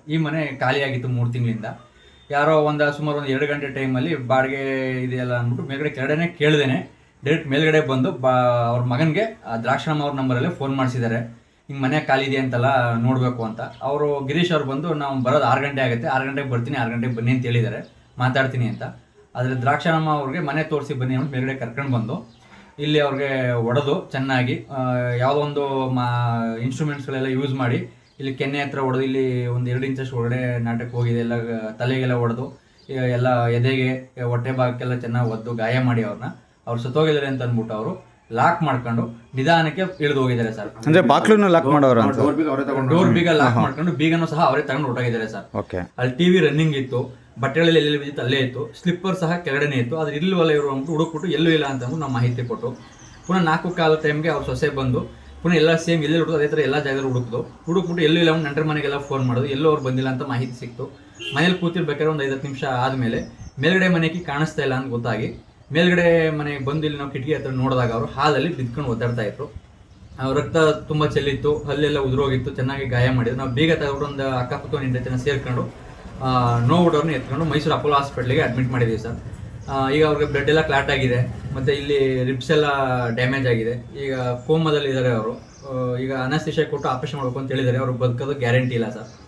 ಈ ಮನೆ ಖಾಲಿಯಾಗಿತ್ತು 3 ತಿಂಗಳಿಂದ. ಯಾರೋ ಸುಮಾರು ಒಂದು 2 ಗಂಟೆ ಟೈಮಲ್ಲಿ ಬಾಡಿಗೆ ಇದೆಯಲ್ಲ ಅಂದ್ಬಿಟ್ಟು ಮೇಲ್ಗಡೆ ಕೆಳಗಡೆನೇ ಕೇಳ್ದೇನೆ ಡೈರೆಕ್ಟ್ ಮೇಲ್ಗಡೆ ಬಂದು ಅವ್ರ ಮಗನಿಗೆ ದ್ರಾಕ್ಷಣಮ್ಮ ಅವ್ರ ನಂಬರಲ್ಲೇ ಫೋನ್ ಮಾಡಿಸಿದ್ದಾರೆ. ಹಿಂಗೆ ಮನೆ ಖಾಲಿ ಇದೆ ಅಂತಲ್ಲ ನೋಡಬೇಕು ಅಂತ. ಅವರು ಗಿರೀಶ್ ಅವ್ರು ಬಂದು ನಾವು ಬರೋದು 6 ಗಂಟೆ ಆಗುತ್ತೆ, 6 ಗಂಟೆಗೆ ಬರ್ತೀನಿ, 6 ಗಂಟೆಗೆ ಬನ್ನಿ ಅಂತ ಹೇಳಿದ್ದಾರೆ, ಮಾತಾಡ್ತೀನಿ ಅಂತ. ಆದರೆ ದ್ರಾಕ್ಷಣಮ್ಮ ಅವ್ರಿಗೆ ಮನೆ ತೋರಿಸಿ ಬನ್ನಿ ಅಂತ ಮೇಲ್ಗಡೆ ಕರ್ಕೊಂಡು ಬಂದು ಇಲ್ಲಿ ಅವ್ರಿಗೆ ಹೊಡೆದು ಚೆನ್ನಾಗಿ ಯಾವುದೋ ಒಂದು ಇನ್ಸ್ಟ್ರೂಮೆಂಟ್ಸ್ಗಳೆಲ್ಲ ಯೂಸ್ ಮಾಡಿ ಇಲ್ಲಿ ಕೆನ್ನೆ ಹತ್ರ ಹೊಡೆದು ಇಲ್ಲಿ ಒಂದು 2 ಇಂಚಷ್ಟು ಒಳಗಡೆ ನಾಟಕ ಹೋಗಿದೆ, ಎಲ್ಲ ತಲೆಗೆಲ್ಲ ಹೊಡೆದು ಎಲ್ಲ ಎದೆಗೆ ಹೊಟ್ಟೆ ಭಾಗಕ್ಕೆಲ್ಲ ಚೆನ್ನಾಗಿ ಒದ್ದು ಗಾಯ ಮಾಡಿ ಅವ್ರು ಸತ್ತೋಗಿದ್ದಾರೆ ಅಂತ ಅಂದ್ಬಿಟ್ಟು ಅವರು ಲಾಕ್ ಮಾಡ್ಕೊಂಡು ನಿಧಾನಕ್ಕೆ ಇಳಿದು ಹೋಗಿದ್ದಾರೆ ಸರ್. ಅಂದ್ರೆ ಬಾಕ್ಲನ್ನು ಲಾಕ್ ಮಾಡೋರು ಅಂತ, ಡೋರ್ ಬೀಗ ಲಾಕ್ ಮಾಡ್ಕೊಂಡು ಬೀಗನೂ ಸಹ ಅವರೇ ತಗೊಂಡು ಹೊರಟೋಗಿದ್ದಾರೆ ಸರ್. ಅಲ್ಲಿ ಟಿವಿ ರನ್ನಿಂಗ್ ಇತ್ತು, ಬಟ್ಟೆಗಳಲ್ಲಿ ಎಲ್ಲಿ ಬಿದ್ದಿತ್ತು ಅಲ್ಲೇ ಇತ್ತು, ಸ್ಲಿಪ್ಪರ್ ಸಹ ಕೆಳಗಡೆನೇ ಇತ್ತು. ಆದ್ರೆ ಇಲ್ವಲ್ಲ ಇವರು ಅಂದ್ಬಿಟ್ಟು ಹುಡುಕ್ಬಿಟ್ಟು ಎಲ್ಲೂ ಇಲ್ಲ ಅಂತ ಅಂದ್ಬಿಟ್ಟು ನಾವು ಮಾಹಿತಿ ಕೊಟ್ಟು ಪುನಃ 4:15 ಟೈಮ್ಗೆ ಅವ್ರ ಸೊಸೆ ಬಂದು ಪುನಃ ಎಲ್ಲ ಸೇಮ್ ಎಲ್ಲೆಲ್ಲಿ ಹುಡುಕು ಅದೇ ಥರ ಎಲ್ಲ ಜಾಗದಲ್ಲಿ ಹುಡುಕ್ಬಿಟ್ಟು ಎಲ್ಲೂ ಇಲ್ಲ, ನೆಂಟರ ಮನೆಗೆಲ್ಲ ಫೋನ್ ಮಾಡೋದು, ಎಲ್ಲೂ ಅವ್ರು ಬಂದಿಲ್ಲ ಅಂತ ಮಾಹಿತಿ ಸಿಕ್ತು. ಮನೇಲಿ ಕೂತಿರ್ಬೇಕಾದ್ರೆ ಒಂದು 5-10 ನಿಮಿಷ ಆದಮೇಲೆ ಮೇಲ್ಗಡೆ ಮನೆಗೆ ಕಾಣಿಸ್ತಾ ಇಲ್ಲ ಅಂತ ಗೊತ್ತಾಗಿ ಮೇಲ್ಗಡೆ ಮನೆಗೆ ಬಂದು ಇಲ್ಲಿ ನಾವು ಕಿಟಕಿ ಹತ್ರ ನೋಡಿದಾಗ ಅವರು ಹಾಲಲ್ಲಿ ಬಿದ್ಕೊಂಡು ಒದ್ದಾಡ್ತಾ ಇದ್ರು. ರಕ್ತ ತುಂಬ ಚೆಲ್ಲಿತ್ತು, ಹಲ್ಲೆಲ್ಲ ಉದುರೋಗಿತ್ತು, ಚೆನ್ನಾಗಿ ಗಾಯ ಮಾಡಿದ್ರು. ನಾವು ಬೇಗ ತಗೊಂಡು ಒಂದು ಅಕ್ಕಪಕ್ಕ 8 ಜನ ಸೇರ್ಕೊಂಡು ನೋವುಡೋರ್ನ ಎತ್ಕೊಂಡು ಮೈಸೂರು ಅಪೋಲೋ ಹಾಸ್ಪಿಟ್ಲಿಗೆ ಅಡ್ಮಿಟ್ ಮಾಡಿದ್ದೀವಿ ಸರ್. ಈಗ ಅವ್ರಿಗೆ ಬ್ಲಡ್ ಎಲ್ಲ ಕ್ಲಾಟ್ ಆಗಿದೆ, ಮತ್ತು ಇಲ್ಲಿ ರಿಬ್ಸ್ ಎಲ್ಲ ಡ್ಯಾಮೇಜ್ ಆಗಿದೆ. ಈಗ ಕೋಮದಲ್ಲಿ ಇದ್ದಾರೆ ಅವರು. ಈಗ ಅನಸ್ತೇಷಿಯಾ ಕೊಟ್ಟು ಆಪರೇಷನ್ ಮಾಡಬೇಕು ಅಂತ ಹೇಳಿದ್ದಾರೆ. ಅವ್ರು ಬದುಕೋದು ಗ್ಯಾರಂಟಿ ಇಲ್ಲ ಸರ್.